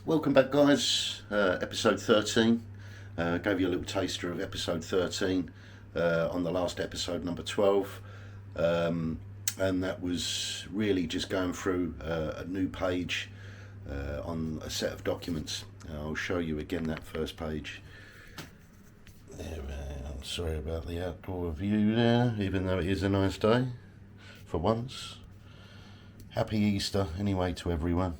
Welcome back, guys. Episode 13. Gave you a little taster of episode 13 on the last episode, number 12. And that was really just going through a new page on a set of documents. I'll show you again that first page. There, I'm sorry about the outdoor view there, even though it is a nice day for once. Happy Easter anyway to everyone.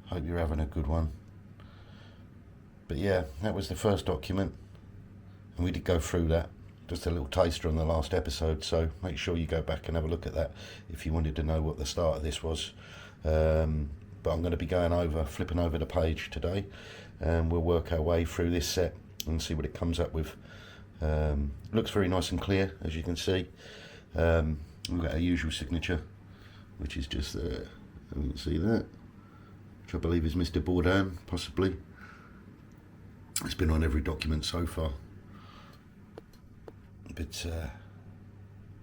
Hope you're having a good one. But yeah, that was the first document, and we did go through that. Just a little taster on the last episode, so make sure you go back and have a look at that if you wanted to know what the start of this was. But I'm going to be flipping over the page today, and we'll work our way through this set and see what it comes up with. Looks very nice and clear, as you can see. We've got our usual signature, which is just there. You can see that, which I believe is Mr. Bourdain, possibly. It's been on every document so far. But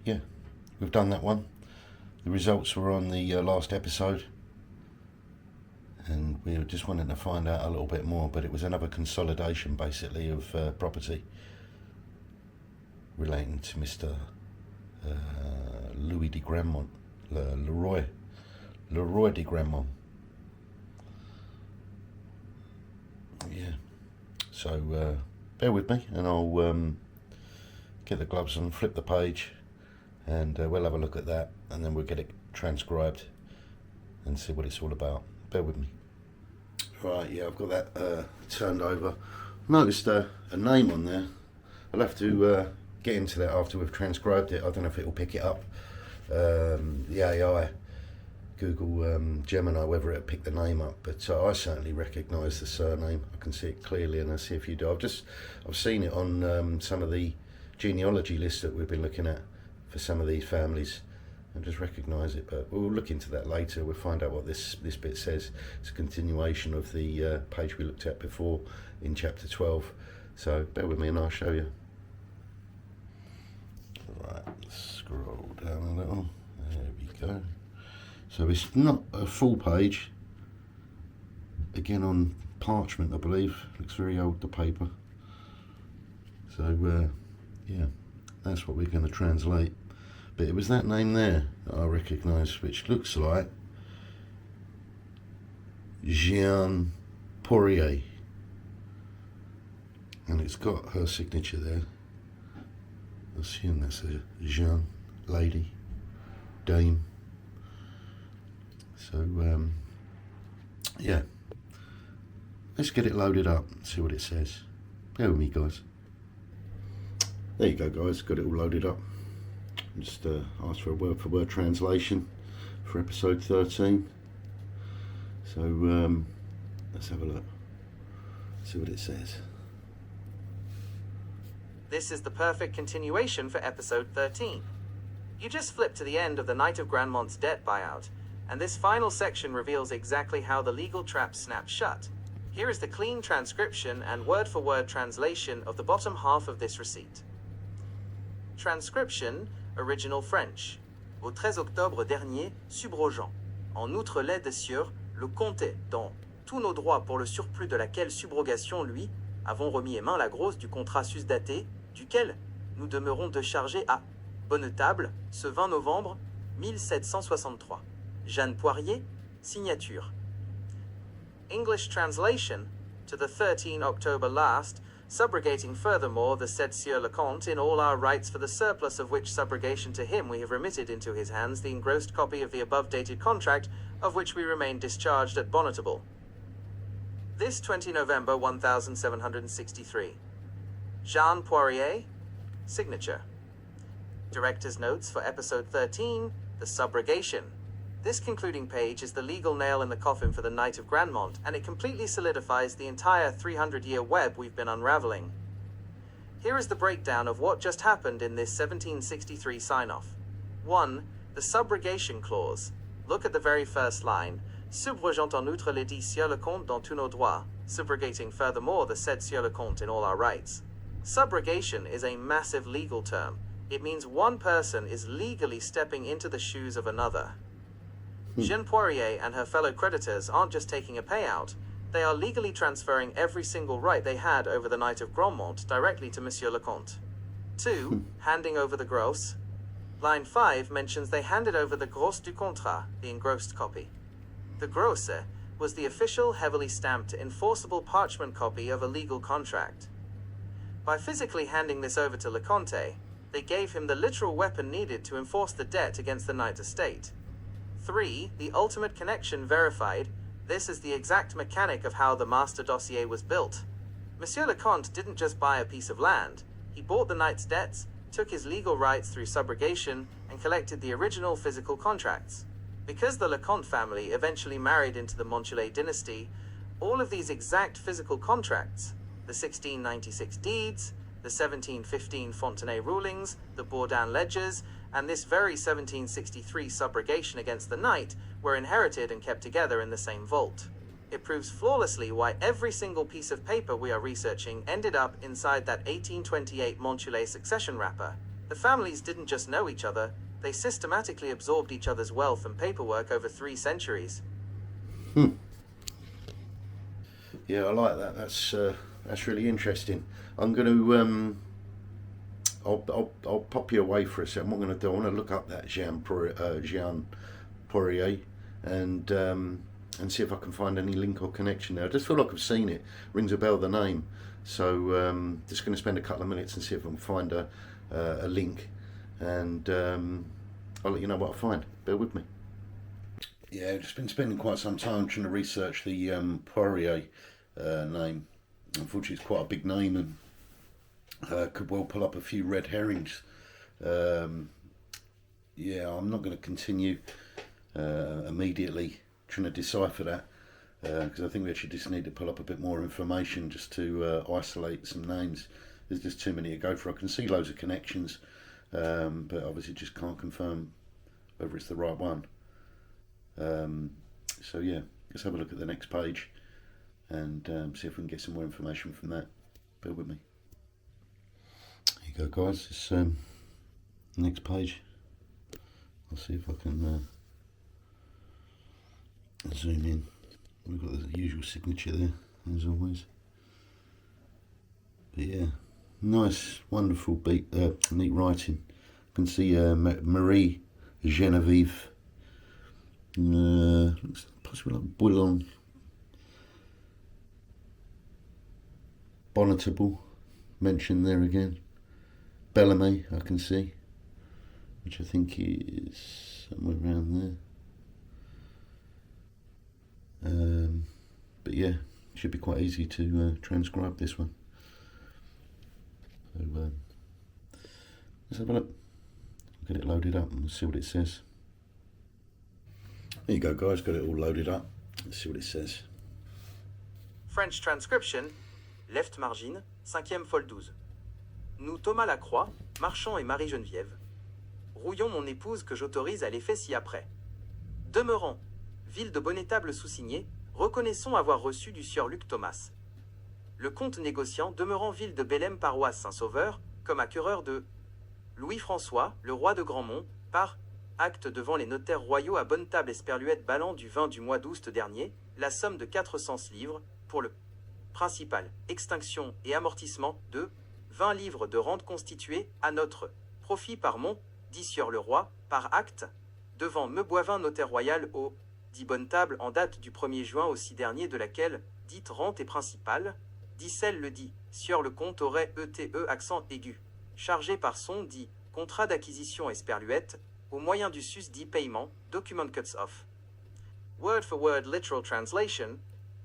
yeah, we've done that one. The results were on the last episode, and we were just wanting to find out a little bit more, but it was another consolidation basically of property relating to Mr. Louis de Grandmont, Leroy de Grandmont. Yeah, so bear with me and I'll get the gloves and flip the page, and we'll have a look at that, and then we'll get it transcribed and see what it's all about. Bear with me. Right, yeah, I've got that turned over. Noticed a name on there. I'll have to get into that after we've transcribed it. I don't know if it'll pick it up. The AI, Google Gemini, whether it'll pick the name up, but I certainly recognise the surname. I can see it clearly, and I see if you do. I've seen it on some of the genealogy lists that we've been looking at for some of these families, and just recognise it, but we'll look into that later. We'll find out what this bit says. It's a continuation of the page we looked at before in chapter 12, so bear with me and I'll show you. Right, scroll down a little, there we go. So it's not a full page, again on parchment I believe, looks very old, the paper. So yeah, that's what we're going to translate. But it was that name there that I recognised, which looks like Jean Poirier, and it's got her signature there. I assume that's a Jean, lady, dame. So yeah, let's get it loaded up and see what it says. Bear with me, guys. There you go, guys, got it all loaded up. Just asked for a word-for-word translation for episode 13. So let's have a look, see what it says. This is the perfect continuation for episode 13. You just flip to the end of the Knight of Grandmont's debt buyout, and this final section reveals exactly how the legal trap snapped shut. Here is the clean transcription and word-for-word translation of the bottom half of this receipt. Transcription, original French. Au 13 octobre dernier, subrogeant. En outre l'aide sur le compte dans tous nos droits pour le surplus de laquelle subrogation lui, avons remis et main la grosse du contrat susdaté, duquel nous demeurons de charger à bonne table ce 20 novembre 1763. Jeanne Poirier, signature. English translation, to the 13 October last, subrogating furthermore the said Sieur Leconte in all our rights, for the surplus of which subrogation to him we have remitted into his hands the engrossed copy of the above dated contract, of which we remain discharged at Bonnetable. This 20 November 1763. Jean Poirier, signature. Director's notes for episode 13, the subrogation. This concluding page is the legal nail in the coffin for the Knight of Grandmont, and it completely solidifies the entire 300-year web we've been unraveling. Here is the breakdown of what just happened in this 1763 sign-off. 1. The subrogation clause. Look at the very first line. Subrogeant en outre les dits Sieur Leconte dans tous nos droits, subrogating furthermore the said Sieur Leconte in all our rights. Subrogation is a massive legal term. It means one person is legally stepping into the shoes of another. Jeanne Poirier and her fellow creditors aren't just taking a payout, they are legally transferring every single right they had over the Knight of Grandmont directly to Monsieur le Comte. 2. Handing over the gros. Line 5 mentions they handed over the gros du contrat, the engrossed copy. The grosse was the official, heavily stamped, enforceable parchment copy of a legal contract. By physically handing this over to Leconte, they gave him the literal weapon needed to enforce the debt against the Knight estate. 3. The ultimate connection verified. This is the exact mechanic of how the master dossier was built. Monsieur Leconte didn't just buy a piece of land. He bought the Knight's debts, took his legal rights through subrogation, and collected the original physical contracts. Because the Leconte family eventually married into the Montjolet dynasty, all of these exact physical contracts, the 1696 deeds, the 1715 Fontenay rulings, the Bourdin ledgers, and this very 1763 subrogation against the Knight, were inherited and kept together in the same vault. It proves flawlessly why every single piece of paper we are researching ended up inside that 1828 Montjolet succession wrapper. The families didn't just know each other, they systematically absorbed each other's wealth and paperwork over 3 centuries. Yeah, I like that. That's really interesting. I'm going to I'll pop you away for a second. What I'm going to do, I want to look up that Jean Poirier and see if I can find any link or connection there. I just feel like I've seen it. Rings a bell, the name. So just going to spend a couple of minutes and see if I can find a link, and I'll let you know what I find. Bear with me. Yeah, I've just been spending quite some time trying to research the Poirier name. Unfortunately, it's quite a big name and could well pull up a few red herrings. Yeah, I'm not going to continue immediately trying to decipher that, because I think we actually just need to pull up a bit more information just to isolate some names. There's just too many to go for. I can see loads of connections, but obviously just can't confirm whether it's the right one. So yeah, let's have a look at the next page and see if we can get some more information from that. Bear with me. There you go, guys. It's next page. I'll see if I can zoom in. We've got the usual signature there, as always. But yeah, nice, wonderful, neat writing. You can see Marie Genevieve. Looks possibly like Bouillon. Bonnetable mentioned there again. Bellamy, I can see, which I think is somewhere around there. But yeah, should be quite easy to transcribe this one. So let's have a look. Get it loaded up and see what it says. There you go, guys, got it all loaded up. Let's see what it says. French transcription, left margin, 5e folle 12. Nous Thomas Lacroix, Marchand et Marie-Geneviève. Rouillons mon épouse que j'autorise à l'effet ci-après. Demeurant, ville de Bonnetable sous-signé, reconnaissons avoir reçu du sieur Luc Thomas. Le comte négociant demeurant ville de Bellem paroisse Saint-Sauveur, comme acquéreur de Louis-François, le roi de Grandmont, par acte devant les notaires royaux à Bonnetable Esperluette Ballant du 20 du mois d'août dernier, la somme de 400 livres, pour le principal, extinction et amortissement de 20 livres de rente constituée à notre profit par mon, dit sieur le roi, par acte, devant Meuboivin notaire royal au, dit Bonnetable en date du 1er juin aussi dernier de laquelle, dite rente et principale, dit celle le dit, sieur le comte aurait ETE accent aigu, chargé par son dit, contrat d'acquisition Esperluette, au moyen du sus dit paiement, document cuts off. Word for word literal translation,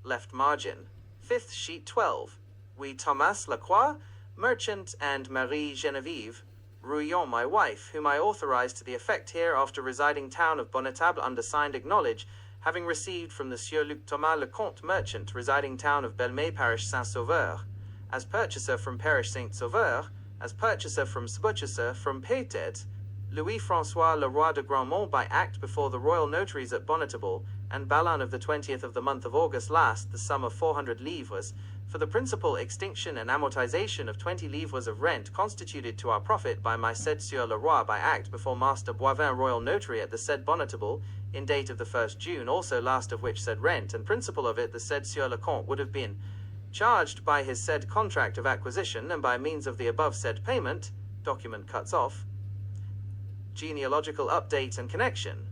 left margin, 5th sheet 12, we Thomas Lacroix, merchant, and Marie Genevieve, Rouillon my wife, whom I authorized to the effect here after residing town of Bonnetable undersigned acknowledge, having received from the Sieur Luc Thomas Lecomte merchant residing town of Belmay parish Saint-Sauveur, as purchaser from parish Saint-Sauveur, as purchaser from Pétet, Louis-François Le Roi de Grandmont by act before the royal notaries at Bonnetable, and Balin of the 20th of the month of August last, the sum of 400 livres, For the principal extinction and amortization of 20 livres of rent constituted to our profit by my said Sieur le Roi by act before Master Boivin Royal Notary at the said Bonnetable, in date of the 1st June, also last of which said rent and principal of it the said Sieur le Comte would have been charged by his said contract of acquisition, and by means of the above said payment, document cuts off, genealogical update and connection.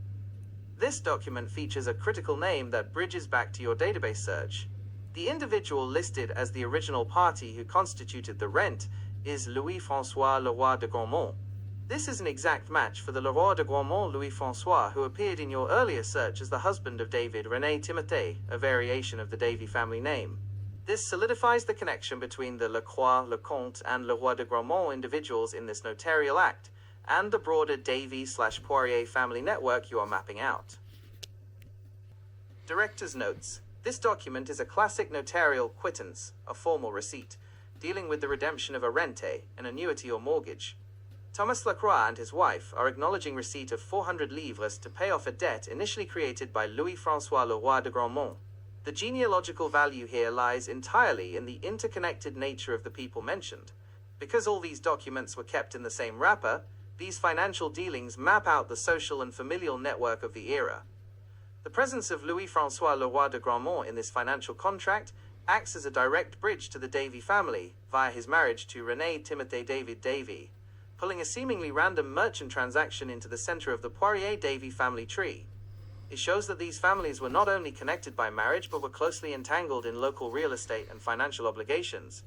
This document features a critical name that bridges back to your database search. The individual listed as the original party who constituted the rent is Louis-François Leroy de Grandmont. This is an exact match for the Leroy de Grandmont Louis-François who appeared in your earlier search as the husband of David René Timothée, a variation of the Davy family name. This solidifies the connection between the Lecroix, Lecomte, and Leroy de Grandmont individuals in this notarial act, and the broader Davy/Poirier family network you are mapping out. Director's Notes. This document is a classic notarial quittance, a formal receipt, dealing with the redemption of a rente, an annuity or mortgage. Thomas Lacroix and his wife are acknowledging receipt of 400 livres to pay off a debt initially created by Louis-François Leroy de Grandmont. The genealogical value here lies entirely in the interconnected nature of the people mentioned. Because all these documents were kept in the same wrapper, these financial dealings map out the social and familial network of the era. The presence of Louis-François Leroy de Grandmont in this financial contract acts as a direct bridge to the Davy family via his marriage to René Timothée David Davy, pulling a seemingly random merchant transaction into the center of the Poirier-Davy family tree. It shows that these families were not only connected by marriage but were closely entangled in local real estate and financial obligations.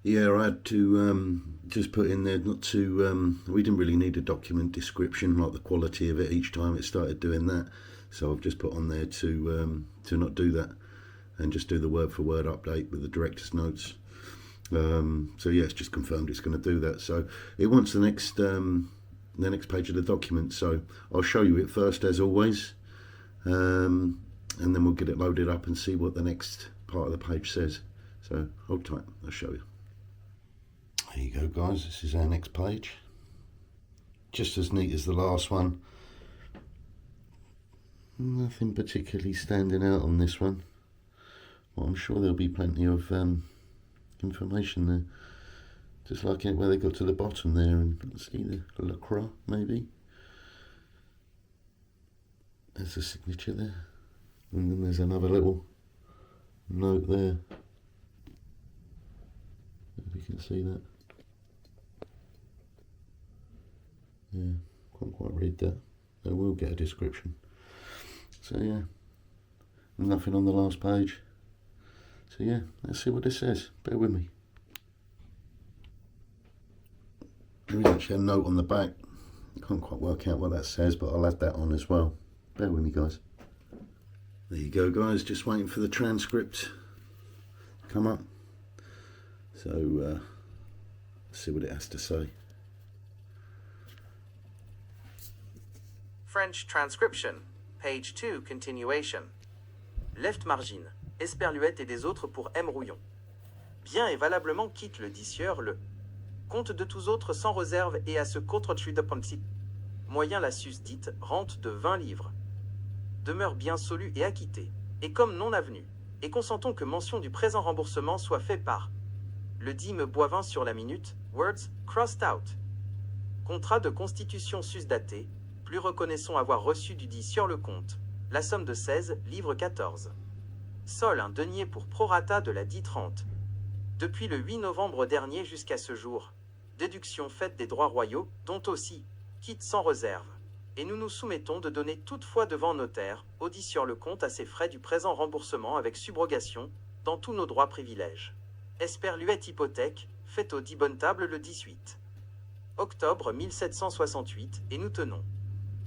Yeah, I had to just put in there not to, we didn't really need a document description, like the quality of it each time it started doing that. So I've just put on there to not do that and just do the word for word update with the director's notes. So yeah, it's just confirmed it's going to do that. So it wants the next page of the document. So I'll show you it first as always. And then we'll get it loaded up and see what the next part of the page says. So hold tight, I'll show you. There you go guys, this is our next page. Just as neat as the last one. Nothing particularly standing out on this one. Well, I'm sure there'll be plenty of information there. Just like it where they got to the bottom there and see the Lacroix maybe. There's a signature there. And then there's another little note there. If you can see that. Yeah, can't quite read that. I will get a description. So yeah, nothing on the last page. So yeah, let's see what this says. Bear with me. There is actually a note on the back. I can't quite work out what that says, but I'll add that on as well. Bear with me guys. There you go guys, just waiting for the transcript to come up. So let's see what it has to say. French transcription, page 2, continuation. Left margin, Esperluette et des autres pour M. Rouillon. Bien et valablement quitte le Dossier le compte de tous autres sans réserve et à ce qu'autre de principe. Moyen la susdite rente de 20 livres. Demeure bien solue et acquittée, et comme non avenue, et consentons que mention du présent remboursement soit fait par le dit me Boivin sur la minute, words crossed out. Contrat de constitution susdaté, plus reconnaissons avoir reçu du dit sur le compte, la somme de 16 livres 14. Sol un denier pour prorata de la dite rente. Depuis le 8 novembre dernier jusqu'à ce jour, déduction faite des droits royaux, dont aussi, quitte sans réserve. Et nous nous soumettons de donner toutefois devant notaire, audit sur le compte à ses frais du présent remboursement avec subrogation, dans tous nos droits privilèges. Esperluette hypothèque, faite au dit bonne table le 18 octobre 1768, et nous tenons.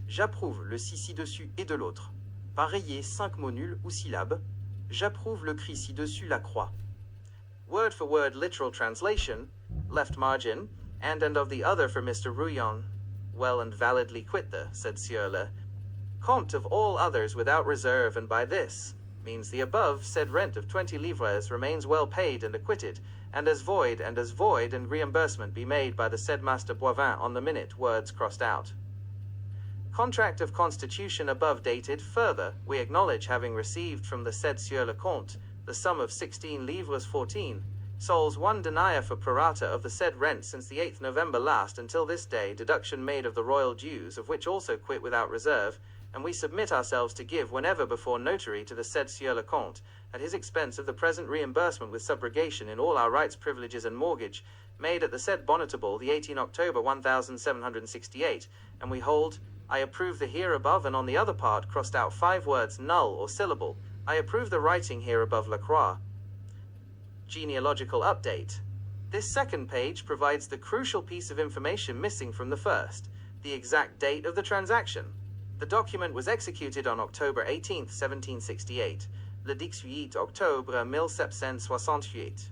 J'approuve le ci-dessus et de l'autre. Pareillé 5 mots nuls ou syllabes. J'approuve le cri ci-dessus la croix. Word for word literal translation, left margin, and of the other for Mr. Rouillon. Well and validly quit the, said Sieur le Comte of all others without reserve, and by this means the above said rent of 20 livres remains well paid and acquitted, and as void and reimbursement be made by the said Master Boivin on the minute, words crossed out. Contract of constitution above dated. Further, we acknowledge having received from the said Sieur le Comte the sum of 16 livres 14 sols 1 denier for prorata of the said rent since the 8th November last until this day, deduction made of the royal dues, of which also quit without reserve, and we submit ourselves to give whenever before notary to the said Sieur le Comte, at his expense, of the present reimbursement with subrogation in all our rights, privileges, and mortgage, made at the said Bonnetable the 18 October 1768, and we hold, I approve the here above, and on the other part crossed out 5 words null or syllable, I approve the writing here above Lacroix. Genealogical update. This second page provides the crucial piece of information missing from the first, the exact date of the transaction. The document was executed on October 18, 1768, le 18 Octobre 1768.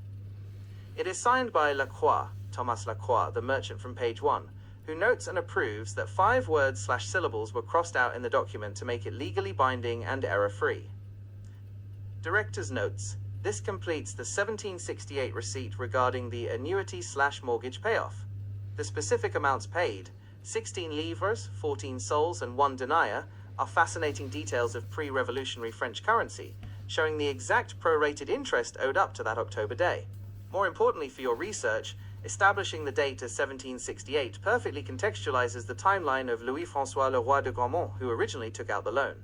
It is signed by Lacroix, Thomas Lacroix, the merchant from page 1, who notes and approves that 5 words/syllables were crossed out in the document to make it legally binding and error-free. Director's notes. This completes the 1768 receipt regarding the annuity/mortgage payoff. The specific amounts paid, 16 livres, 14 sols, and 1 denier, are fascinating details of pre-revolutionary French currency, showing the exact prorated interest owed up to that October day. More importantly for your research, establishing the date as 1768 perfectly contextualizes the timeline of Louis-François Leroy de Grandmont, who originally took out the loan.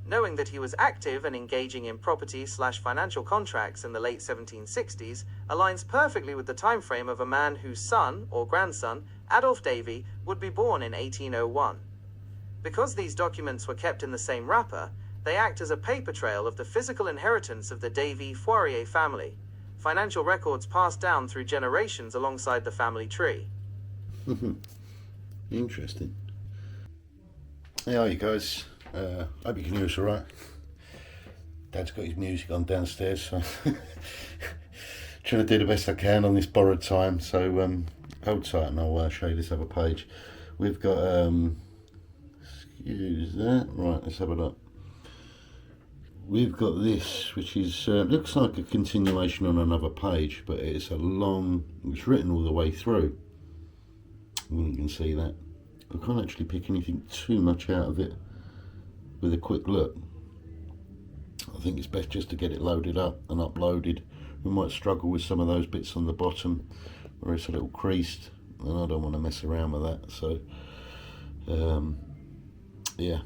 Knowing that he was active and engaging in property/financial contracts in the late 1760s aligns perfectly with the time frame of a man whose son or grandson, Adolphe Davy, would be born in 1801. Because these documents were kept in the same wrapper, they act as a paper trail of the physical inheritance of the Davy-Fourier family, financial records passed down through generations alongside the family tree. Interesting. Hey, how are you guys? Hope you can hear us all right. Dad's got his music on downstairs, so trying to do the best I can on this borrowed time. So hold tight and I'll show you this other page. We've got, excuse that, right, let's have a look. We've got this, which is looks like a continuation on another page, but it's it's written all the way through. You can see that. I can't actually pick anything too much out of it with a quick look. I think it's best just to get it loaded up and uploaded. We might struggle with some of those bits on the bottom where it's a little creased, and I don't want to mess around with that, so yeah.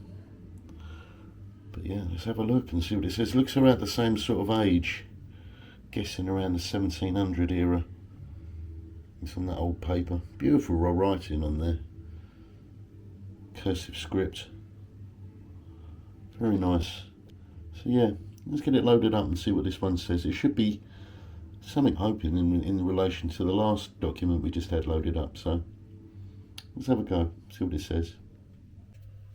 But yeah, let's have a look and see what it says. Looks around the same sort of age, guessing around the 1700 era. It's on that old paper. Beautiful writing on there, cursive script. Very nice. So yeah, let's get it loaded up and see what this one says. It should be something, hoping, in relation to the last document we just had loaded up. So let's have a go, see what it says.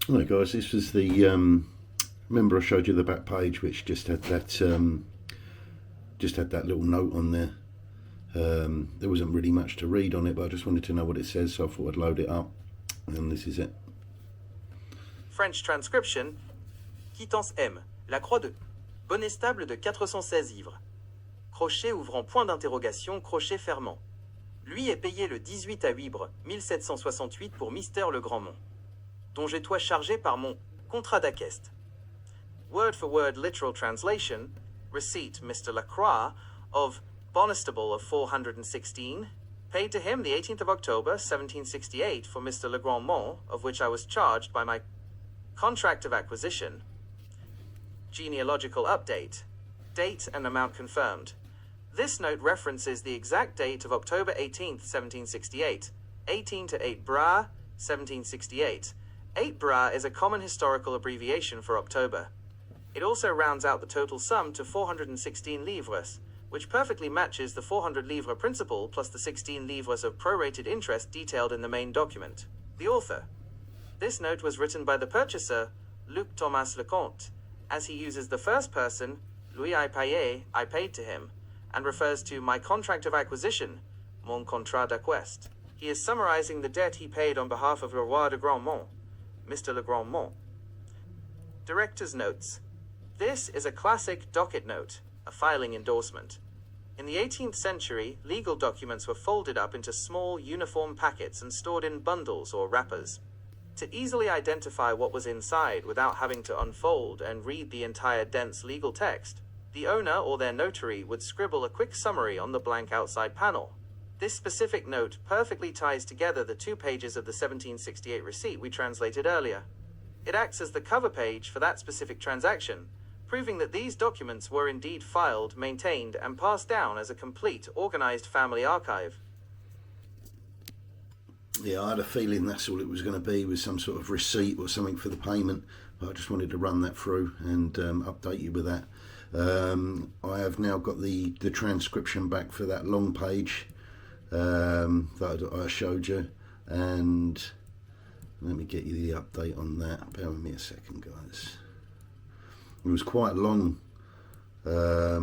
Alright guys, this was the, remember I showed you the back page which just had that little note on there. There wasn't really much to read on it, but I just wanted to know what it says, so I thought I'd load it up, and this is it. French transcription. Quittance M. La croix de bonnet stable de 416 livres. Crochet ouvrant point d'interrogation, crochet fermant. Lui est payé le 18 à Huibre 1768 pour Mister le Grandmont, dont j'ai toi chargé par mon contrat d'aqueste. Word for word literal translation. Receipt Mr. Lacroix of Bonnestable of 416, paid to him the 18th of October 1768 for Mr. Le Grandmont, of which I was charged by my contract of acquisition. Genealogical update. Date and amount confirmed. This note references the exact date of October 18th, 1768, 18 to 8 Bras, 1768. 8 Bras is a common historical abbreviation for October. It also rounds out the total sum to 416 livres, which perfectly matches the 400 livre principal plus the 16 livres of prorated interest detailed in the main document. The author. This note was written by the purchaser, Luc Thomas Lecomte, as he uses the first person, Louis I payé, I paid to him, and refers to my contract of acquisition, mon contrat d'acqueste. He is summarizing the debt he paid on behalf of Le Roi de Grandmont, Mr. Le Grandmont. Director's notes. This is a classic docket note, a filing endorsement. In the 18th century, legal documents were folded up into small, uniform packets and stored in bundles or wrappers. To easily identify what was inside without having to unfold and read the entire dense legal text, the owner or their notary would scribble a quick summary on the blank outside panel. This specific note perfectly ties together the 2 pages of the 1768 receipt we translated earlier. It acts as the cover page for that specific transaction, proving that these documents were indeed filed, maintained, and passed down as a complete, organized family archive. Yeah, I had a feeling that's all it was going to be, was some sort of receipt or something for the payment. But I just wanted to run that through and update you with that. I have now got the transcription back for that long page that I showed you, and let me get you the update on that. Bear with me a second, guys. It was quite long, but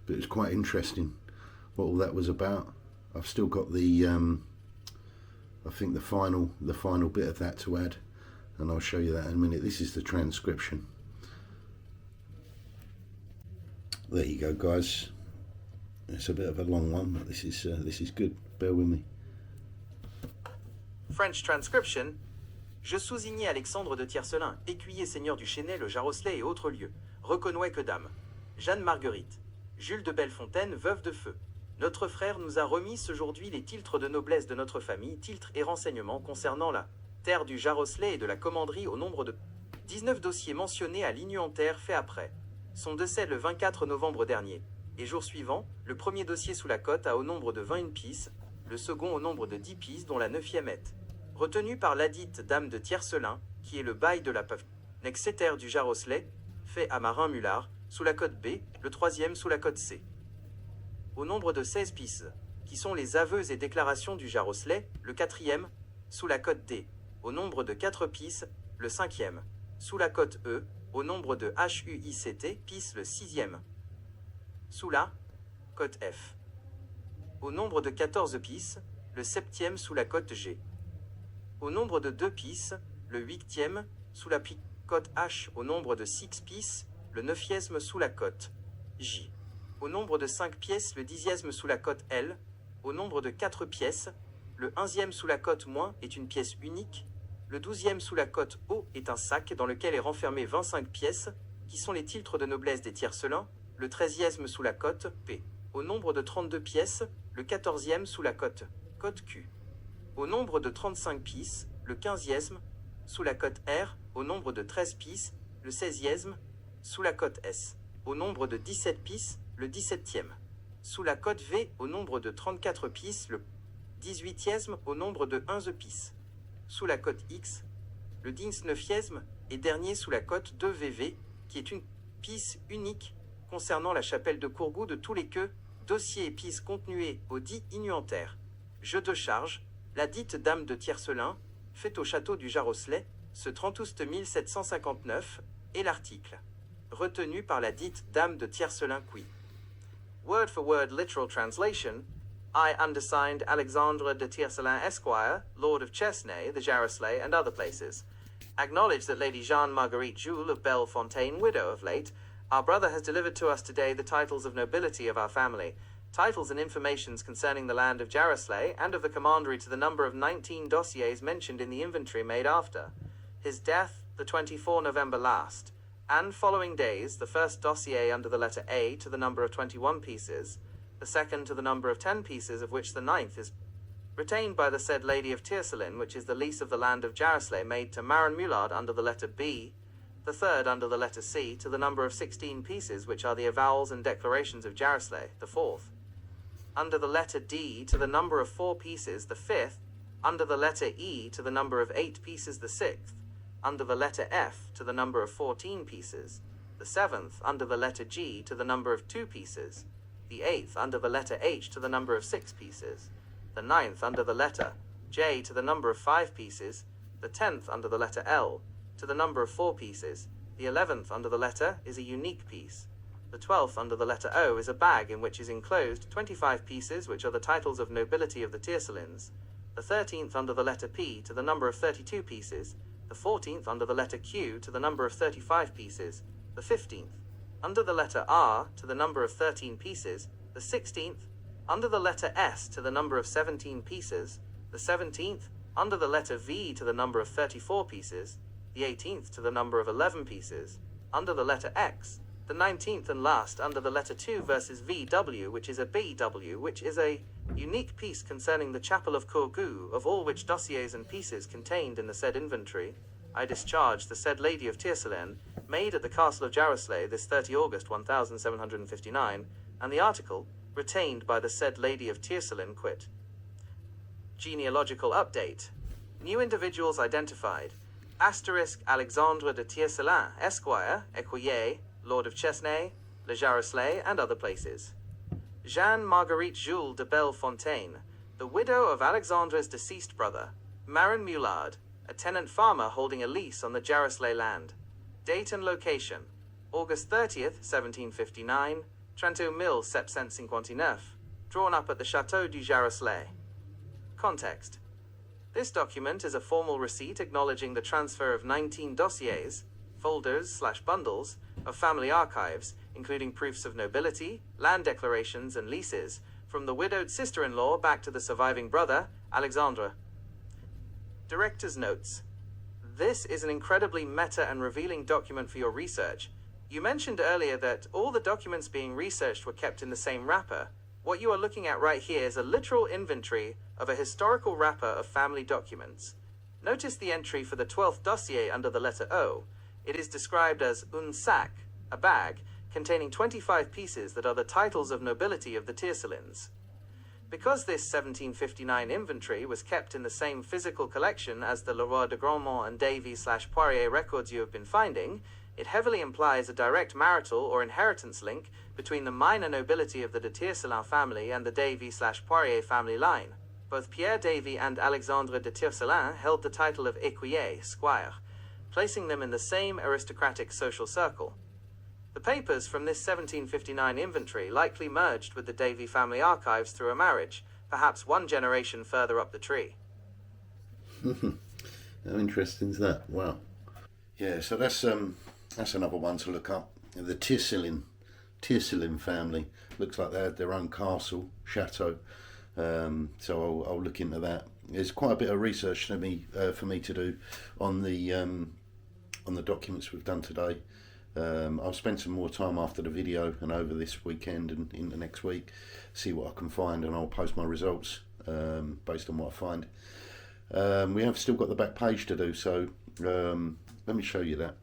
it was quite interesting what all that was about. I've still got the I think the final bit of that to add, and I'll show you that in a minute. This is the transcription. There you go, guys. It's a bit of a long one, but this is good. Bear with me. French transcription. Je sous-signais Alexandre de Tiercelin, écuyer seigneur du Chesnay, le Jarosselais et autres lieux, reconnois que dame. Jeanne Marguerite. Jules de Bellefontaine, veuve de feu. Notre frère nous a remis aujourd'hui les titres de noblesse de notre famille, titres et renseignements concernant la terre du Jarosselais et de la commanderie au nombre de 19 dossiers mentionnés à l'inventaire fait après. Son décès le 24 novembre dernier. Et jour suivant, le premier dossier sous la cote a au nombre de 21 pièces, le second au nombre de 10 pièces dont la 9e est retenu par ladite dame de Tiercelin, qui est le bail de la nexétaire du Jarosselais, fait à Marin-Mulard, sous la cote B, le troisième sous la cote C. Au nombre de 16 pièces, qui sont les aveux et déclarations du Jarosselais, le quatrième, sous la cote D, au nombre de 4 pièces, le cinquième, sous la cote E, au nombre de HUICT, pièces le sixième, sous la cote F. Au nombre de 14 pièces, le septième sous la cote G. Au nombre de 2 pièces, le huitième sous la cote H. Au nombre de 6 pièces, le neuvième sous la cote J. Au nombre de 5 pièces, le 10e sous la cote L. Au nombre de 4 pièces, le 11e sous la cote moins est une pièce unique. Le 12e sous la cote O est un sac dans lequel est renfermé 25 pièces, qui sont les titres de noblesse des Tiercelin. Le 13e sous la cote P. Au nombre de 32 pièces, le 14e sous la cote Q. Au nombre de 35 pièces, le 15e sous la cote R. Au nombre de 13 pièces, le 16e sous la cote S. Au nombre de 17 pièces, le 17e sous la cote V. Au nombre de 34 pièces, le 18e au nombre de 11 pièces sous la cote X. Le 19e et dernier sous la cote 2VV, qui est une pièce unique concernant la chapelle de Courgou de tous les queues, dossiers et pièces contenués au dit innuentaire. Jeu de charge, la dite dame de Tiercelin, faite au château du Jarosselais, ce 30 août 1759, et l'article retenu par la dite dame de Tiercelin qui. Word for word literal translation. I, undersigned Alexandre de Tiercelin, Esquire, Lord of Chesnay, the Jarosselais, and other places, acknowledge that Lady Jeanne Marguerite Jules of Bellefontaine, widow of late, our brother has delivered to us today the titles of nobility of our family, titles and informations concerning the land of Jarosselais and of the commandery to the number of 19 dossiers mentioned in the inventory made after his death, the 24 November last, and following days, the first dossier under the letter A to the number of 21 pieces, the second to the number of 10 pieces, of which the 9th is retained by the said Lady of Tiercelin, which is the lease of the land of Jarosselais made to Marin-Mulard under the letter B, the third under the letter C to the number of 16 pieces, which are the avowals and declarations of Jarosselais, the fourth, under the letter D to the number of 4 pieces, the fifth, under the letter E to the number of 8 pieces, the sixth, under the letter F to the number of 14 pieces, the seventh under the letter G to the number of 2 pieces, the eighth under the letter H to the number of 6 pieces, the ninth under the letter J to the number of 5 pieces, the 10th under the letter L to the number of 4 pieces, the 11th under the letter is a unique piece, the 12th under the letter O is a bag in which is enclosed 25 pieces, which are the titles of nobility of the Tiercelins, the 13th under the letter P to the number of 32 pieces, the 14th under the letter Q to the number of 35 pieces, the 15th under the letter R to the number of 13 pieces, the 16th under the letter S to the number of 17 pieces, the 17th under the letter V to the number of 34 pieces, the 18th to the number of 11 pieces, under the letter X, the 19th and last under the letter 2 versus VW, which is a BW, which is a unique piece concerning the chapel of Courgou, of all which dossiers and pieces contained in the said inventory, I discharge the said Lady of Tiercelin, made at the castle of Jarosleigh this 30 August 1759, and the article, retained by the said Lady of Tiercelin quit. Genealogical update. New individuals identified. Asterisk Alexandre de Tiercelin, Esquire, Esquire, Lord of Chesnay, Le Jarosleigh, and other places. Jeanne Marguerite Jules de Bellefontaine, the widow of Alexandre's deceased brother, Marin Mullard, a tenant farmer holding a lease on the Jarosleigh land. Date and location, August 30th, 1759, 30 drawn up at the Château du Jarosleigh. Context. This document is a formal receipt acknowledging the transfer of 19 dossiers, folders/bundles, of family archives, including proofs of nobility, land declarations, and leases, from the widowed sister-in-law back to the surviving brother, Alexandre. Director's notes. This is an incredibly meta and revealing document for your research. You mentioned earlier that all the documents being researched were kept in the same wrapper. What you are looking at right here is a literal inventory of a historical wrapper of family documents. Notice the entry for the 12th dossier under the letter O. It is described as un sac, a bag, containing 25 pieces that are the titles of nobility of the Tiercelins. Because this 1759 inventory was kept in the same physical collection as the Leroy de Grandmont and Davy/Poirier records you have been finding, it heavily implies a direct marital or inheritance link between the minor nobility of the de Tiercelin family and the Davy/Poirier family line. Both Pierre Davy and Alexandre de Tiercelin held the title of Esquire, Esquire, placing them in the same aristocratic social circle. The papers from this 1759 inventory likely merged with the Davy family archives through a marriage, perhaps one generation further up the tree. How interesting is that? Wow. Yeah, so that's another one to look up. The Tiercelin family. Looks like they had their own castle, chateau. So I'll look into that. There's quite a bit of research for me to do on the documents we've done today. I'll spend some more time after the video and over this weekend and into next week, see what I can find, and I'll post my results based on what I find. We have still got the back page to do, so let me show you that.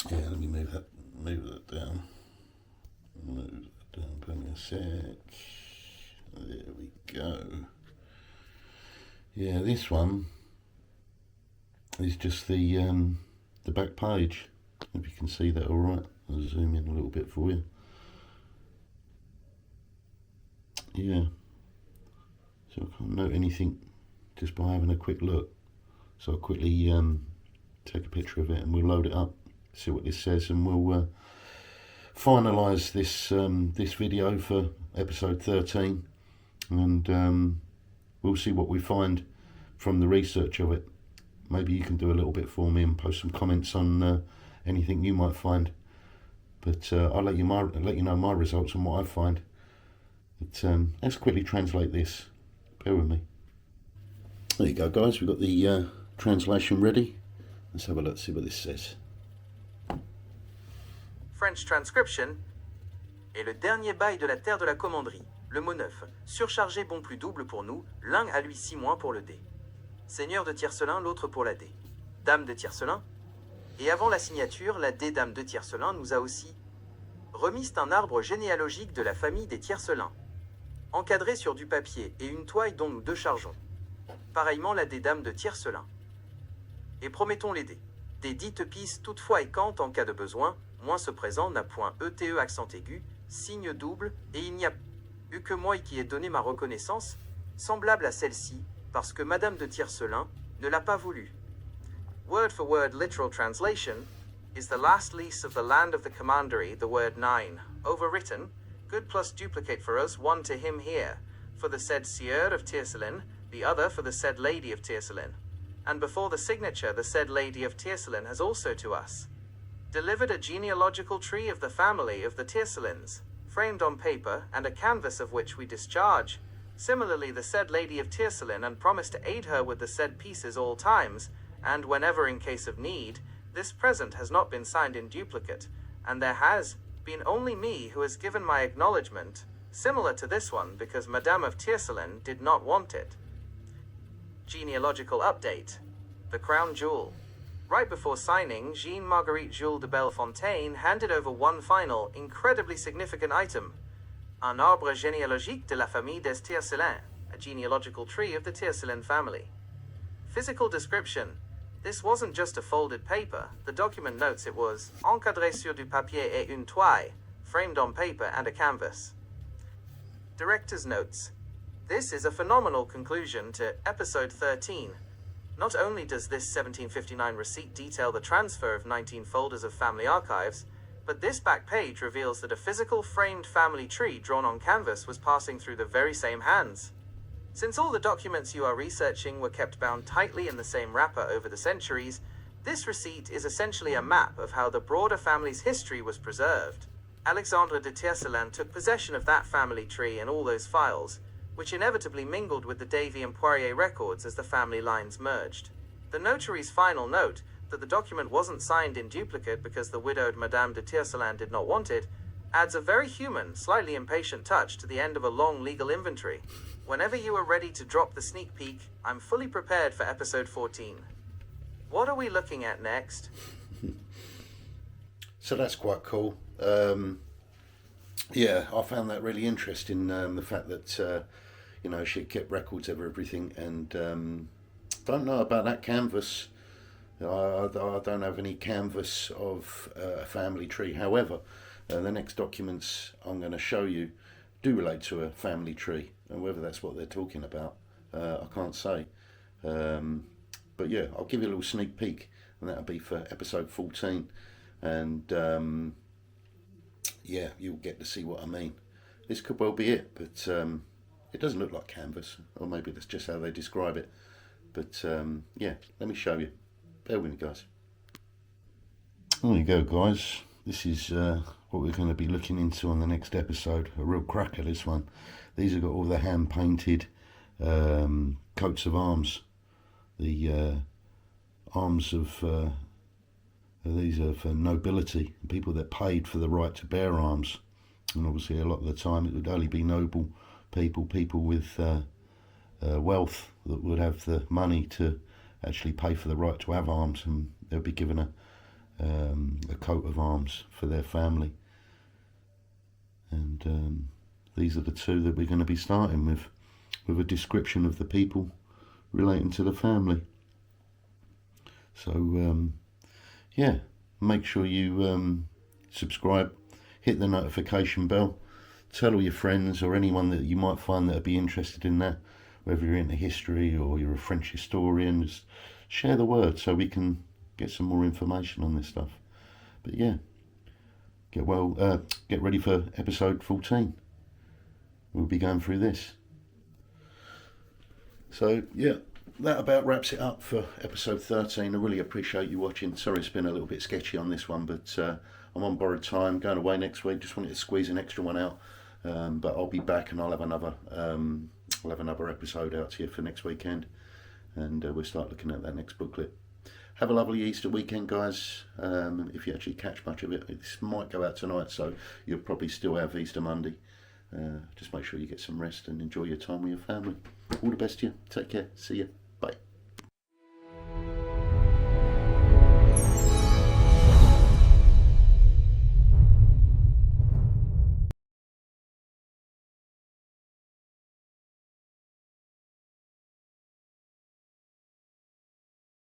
Yeah, let me move that down. Put me a sec. There we go. Yeah, this one is just the back page. If you can see that all right, I'll zoom in a little bit for you. Yeah, so I can't note anything just by having a quick look. So I'll quickly take a picture of it and we'll load it up, see what this says, and we'll finalise this video for episode 13, and we'll see what we find from the research of it. Maybe you can do a little bit for me and post some comments on anything you might find. But I'll let you know my results and what I find. But let's quickly translate this. Bear with me. There you go, guys. We've got the translation ready. Let's have a look, see what this says. French transcription. Et le dernier bail de la terre de la commanderie, le mot neuf, surchargé bon plus double pour nous, l'un à lui 6 mois pour le D. Seigneur de Tiercelin, l'autre pour la D. Dame de Tiercelin. Et avant la signature, la D Dame de Tiercelin nous a aussi remis un arbre généalogique de la famille des Tiercelins, encadré sur du papier et une toile dont nous déchargeons. Pareillement la D Dame de Tiercelin. Et promettons les dés. Des dites pistes toutefois et quand en cas de besoin, moins ce présent n'a point ETE accent aigu, signe double, et il n'y a eu que moi qui ai donné ma reconnaissance, semblable à celle-ci, parce que Madame de Tiercelin ne l'a pas voulu. Word for word literal translation is the last lease of the land of the commandery, the word 9, overwritten, good plus duplicate for us, one to him here, for the said Sieur of Tiercelin, the other for the said Lady of Tiercelin. And before the signature, the said Lady of Tiercelin has also to us delivered a genealogical tree of the family of the Tiercelins, framed on paper, and a canvas of which we discharge, Similarly, the said Lady of Tiercelin and promised to aid her with the said pieces all times, and whenever in case of need. This present has not been signed in duplicate, and there has been only me who has given my acknowledgement, similar to this one, because Madame of Tiercelin did not want it. Genealogical update. The crown jewel. Right before signing, Jean-Marguerite Jules de Bellefontaine handed over one final, incredibly significant item. Un arbre généalogique de la famille des Tiercelin, a genealogical tree of the Tiercelin family. Physical description. This wasn't just a folded paper. The document notes it was encadré sur du papier et une toile, framed on paper and a canvas. Director's notes. This is a phenomenal conclusion to episode 13. Not only does this 1759 receipt detail the transfer of 19 folders of family archives, but this back page reveals that a physical framed family tree drawn on canvas was passing through the very same hands. Since all the documents you are researching were kept bound tightly in the same wrapper over the centuries, this receipt is essentially a map of how the broader family's history was preserved. Alexandre de Tiercelin took possession of that family tree and all those files, which inevitably mingled with the Davy and Poirier records as the family lines merged. The notary's final note, that the document wasn't signed in duplicate because the widowed Madame de Tiercelin did not want it, adds a very human, slightly impatient touch to the end of a long legal inventory. Whenever you are ready to drop the sneak peek, I'm fully prepared for episode 14. What are we looking at next? So that's quite cool. Yeah, I found that really interesting, the fact that, she kept records of everything, and don't know about that canvas. I don't have any canvas of a family tree. However, the next documents I'm going to show you do relate to a family tree, and whether that's what they're talking about, I can't say. But yeah, I'll give you a little sneak peek, and that'll be for episode 14. And yeah, you'll get to see what I mean. This could well be it, but it doesn't look like canvas, or maybe that's just how they describe it. But yeah, let me show you. Bear with me, guys. There you go, guys. This is what we're going to be looking into on the next episode. A real cracker, this one. These have got all the hand-painted coats of arms. The arms of these are for nobility, people that paid for the right to bear arms. And obviously a lot of the time it would only be noble people with wealth that would have the money to actually pay for the right to have arms, and they'll be given a coat of arms for their family. And these are the two that we're going to be starting with a description of the people relating to the family. So yeah, make sure you subscribe, hit the notification bell, tell all your friends or anyone that you might find that would be interested in that, whether you're into history or you're a French historian. Just share the word so we can get some more information on this stuff. But yeah, get ready for episode 14. We'll be going through this. So yeah, that about wraps it up for episode 13. I really appreciate you watching. Sorry it's been a little bit sketchy on this one, but I'm on borrowed time, going away next week. Just wanted to squeeze an extra one out, but I'll be back and I'll have another episode out here for next weekend, and we'll start looking at that next booklet. Have a lovely Easter weekend, guys. If you actually catch much of it, this might go out tonight, so you'll probably still have Easter Monday. Just make sure you get some rest and enjoy your time with your family. All the best to you. Take care. See ya.